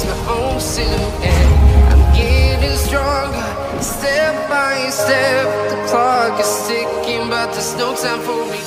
just my own silhouette. I'm getting stronger, step by step. The clock is ticking, but there's no time for me.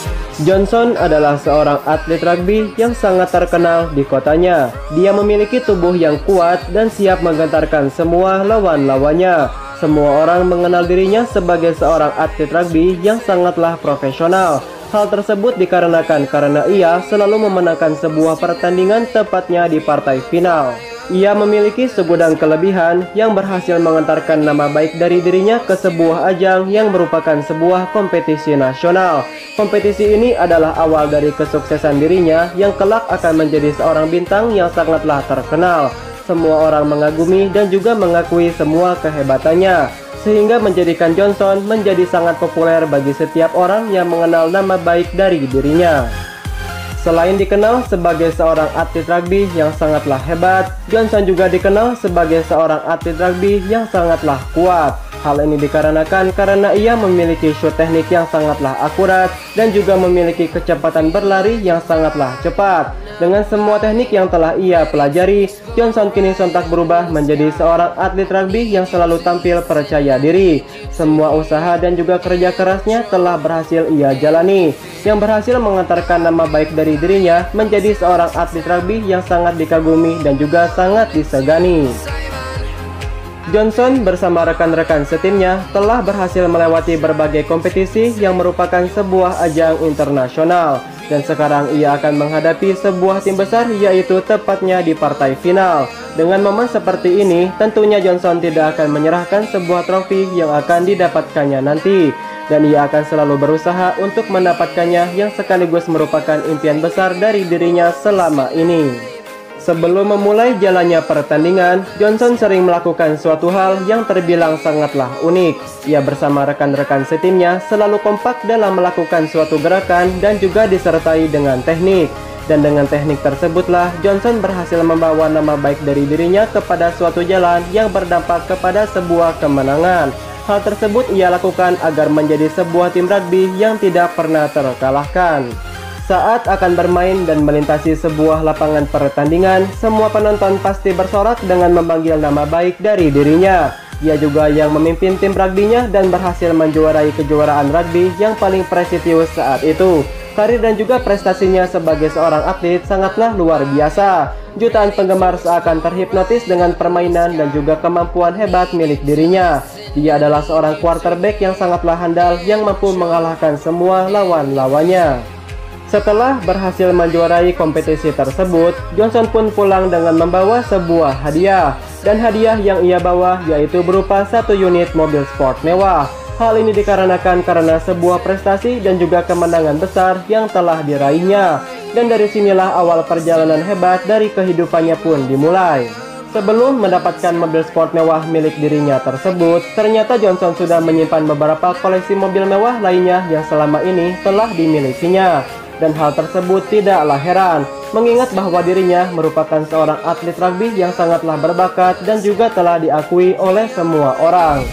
Johnson adalah seorang atlet rugby yang sangat terkenal di kotanya. Dia memiliki tubuh yang kuat dan siap menggentarkan semua lawan-lawannya. Semua orang mengenal dirinya sebagai seorang atlet rugby yang sangatlah profesional. Hal tersebut dikarenakan karena ia selalu memenangkan sebuah pertandingan tepatnya di partai final. Ia memiliki segudang kelebihan yang berhasil mengantarkan nama baik dari dirinya ke sebuah ajang yang merupakan sebuah kompetisi nasional. Kompetisi ini adalah awal dari kesuksesan dirinya yang kelak akan menjadi seorang bintang yang sangatlah terkenal. Semua orang mengagumi dan juga mengakui semua kehebatannya, sehingga menjadikan Johnson menjadi sangat populer bagi setiap orang yang mengenal nama baik dari dirinya. Selain dikenal sebagai seorang atlet rugby yang sangatlah hebat, Johnson juga dikenal sebagai seorang atlet rugby yang sangatlah kuat. Hal ini dikarenakan karena ia memiliki shoot teknik yang sangatlah akurat dan juga memiliki kecepatan berlari yang sangatlah cepat. Dengan semua teknik yang telah ia pelajari, Johnson kini sontak berubah menjadi seorang atlet rugby yang selalu tampil percaya diri. Semua usaha dan juga kerja kerasnya telah berhasil ia jalani, yang berhasil mengantarkan nama baik dari dirinya menjadi seorang atlet rugby yang sangat dikagumi dan juga sangat disegani. Johnson bersama rekan-rekan setimnya telah berhasil melewati berbagai kompetisi yang merupakan sebuah ajang internasional, dan sekarang ia akan menghadapi sebuah tim besar, yaitu tepatnya di partai final. Dengan momen seperti ini, tentunya Johnson tidak akan menyerahkan sebuah trofi yang akan didapatkannya nanti, dan ia akan selalu berusaha untuk mendapatkannya, yang sekaligus merupakan impian besar dari dirinya selama ini. Sebelum memulai jalannya pertandingan, Johnson sering melakukan suatu hal yang terbilang sangatlah unik. Ia bersama rekan-rekan setimnya selalu kompak dalam melakukan suatu gerakan dan juga disertai dengan teknik. Dan dengan teknik tersebutlah Johnson berhasil membawa nama baik dari dirinya kepada suatu jalan yang berdampak kepada sebuah kemenangan. Hal tersebut ia lakukan agar menjadi sebuah tim rugby yang tidak pernah terkalahkan. Saat akan bermain dan melintasi sebuah lapangan pertandingan, semua penonton pasti bersorak dengan memanggil nama baik dari dirinya. Ia juga yang memimpin tim rugby-nya dan berhasil menjuarai kejuaraan rugby yang paling prestisius saat itu. Karir dan juga prestasinya sebagai seorang atlet sangatlah luar biasa. Jutaan penggemar seakan terhipnotis dengan permainan dan juga kemampuan hebat milik dirinya. Dia adalah seorang quarterback yang sangatlah handal yang mampu mengalahkan semua lawan-lawannya. Setelah berhasil menjuarai kompetisi tersebut, Johnson pun pulang dengan membawa sebuah hadiah. Dan hadiah yang ia bawa yaitu berupa satu unit mobil sport mewah. Hal ini dikarenakan karena sebuah prestasi dan juga kemenangan besar yang telah diraihnya. Dan dari sinilah awal perjalanan hebat dari kehidupannya pun dimulai. Sebelum mendapatkan mobil sport mewah milik dirinya tersebut, ternyata Johnson sudah menyimpan beberapa koleksi mobil mewah lainnya yang selama ini telah dimilikinya. Dan hal tersebut tidaklah heran, mengingat bahwa dirinya merupakan seorang atlet rugby yang sangatlah berbakat dan juga telah diakui oleh semua orang.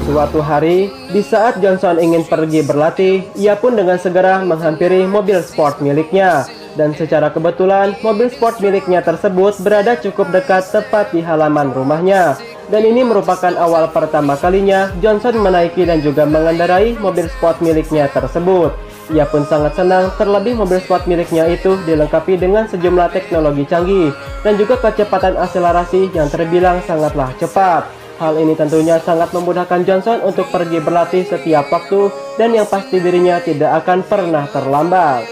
Suatu hari, di saat Johnson ingin pergi berlatih, ia pun dengan segera menghampiri mobil sport miliknya. Dan secara kebetulan, mobil sport miliknya tersebut berada cukup dekat tepat di halaman rumahnya. Dan ini merupakan awal pertama kalinya Johnson menaiki dan juga mengendarai mobil sport miliknya tersebut. Ia pun sangat senang, terlebih mobil sport miliknya itu dilengkapi dengan sejumlah teknologi canggih dan juga kecepatan akselerasi yang terbilang sangatlah cepat. Hal ini tentunya sangat memudahkan Johnson untuk pergi berlatih setiap waktu, dan yang pasti dirinya tidak akan pernah terlambat.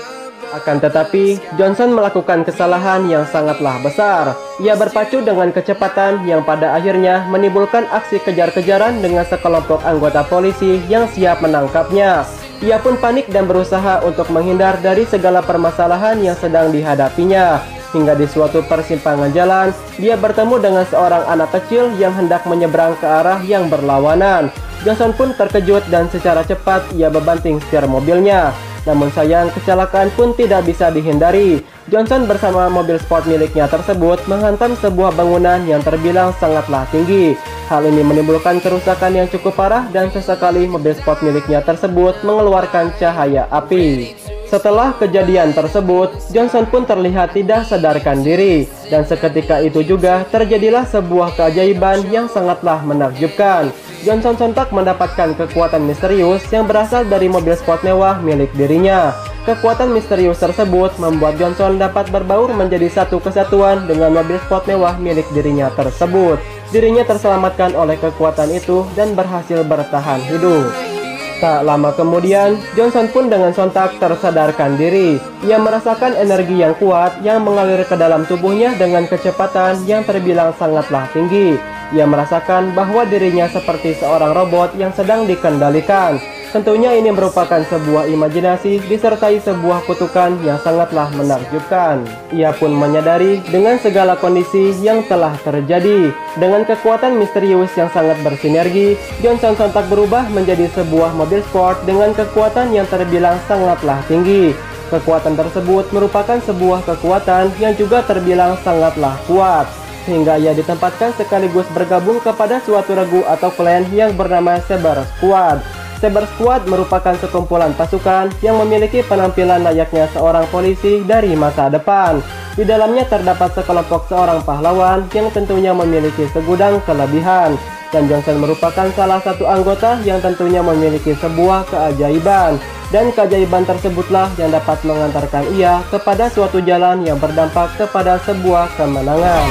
Akan tetapi, Johnson melakukan kesalahan yang sangatlah besar. Ia berpacu dengan kecepatan yang pada akhirnya menimbulkan aksi kejar-kejaran dengan sekelompok anggota polisi yang siap menangkapnya. Ia pun panik dan berusaha untuk menghindar dari segala permasalahan yang sedang dihadapinya. Hingga di suatu persimpangan jalan, dia bertemu dengan seorang anak kecil yang hendak menyeberang ke arah yang berlawanan. Johnson pun terkejut dan secara cepat ia membanting setir mobilnya. Namun sayang, kecelakaan pun tidak bisa dihindari. Johnson bersama mobil sport miliknya tersebut menghantam sebuah bangunan yang terbilang sangatlah tinggi. Hal ini menimbulkan kerusakan yang cukup parah dan sesekali mobil sport miliknya tersebut mengeluarkan cahaya api. Setelah kejadian tersebut, Johnson pun terlihat tidak sadarkan diri, dan seketika itu juga terjadilah sebuah keajaiban yang sangatlah menakjubkan. Johnson sontak mendapatkan kekuatan misterius yang berasal dari mobil sport mewah milik dirinya. Kekuatan misterius tersebut membuat Johnson dapat berbaur menjadi satu kesatuan dengan mobil sport mewah milik dirinya tersebut. Dirinya terselamatkan oleh kekuatan itu dan berhasil bertahan hidup. Tak lama kemudian, Johnson pun dengan sontak tersadarkan diri. Ia merasakan energi yang kuat yang mengalir ke dalam tubuhnya dengan kecepatan yang terbilang sangatlah tinggi. Ia merasakan bahwa dirinya seperti seorang robot yang sedang dikendalikan. Tentunya ini merupakan sebuah imajinasi disertai sebuah kutukan yang sangatlah menakjubkan. Ia pun menyadari dengan segala kondisi yang telah terjadi. Dengan kekuatan misterius yang sangat bersinergi, Johnson sontak berubah menjadi sebuah mobil sport dengan kekuatan yang terbilang sangatlah tinggi. Kekuatan tersebut merupakan sebuah kekuatan yang juga terbilang sangatlah kuat, sehingga ia ditempatkan sekaligus bergabung kepada suatu regu atau klan yang bernama Cyber Squad. Cyber Squad merupakan sekumpulan pasukan yang memiliki penampilan layaknya seorang polisi dari masa depan. Di dalamnya terdapat sekelompok seorang pahlawan yang tentunya memiliki segudang kelebihan. Dan Johnson merupakan salah satu anggota yang tentunya memiliki sebuah keajaiban. Dan keajaiban tersebutlah yang dapat mengantarkan ia kepada suatu jalan yang berdampak kepada sebuah kemenangan.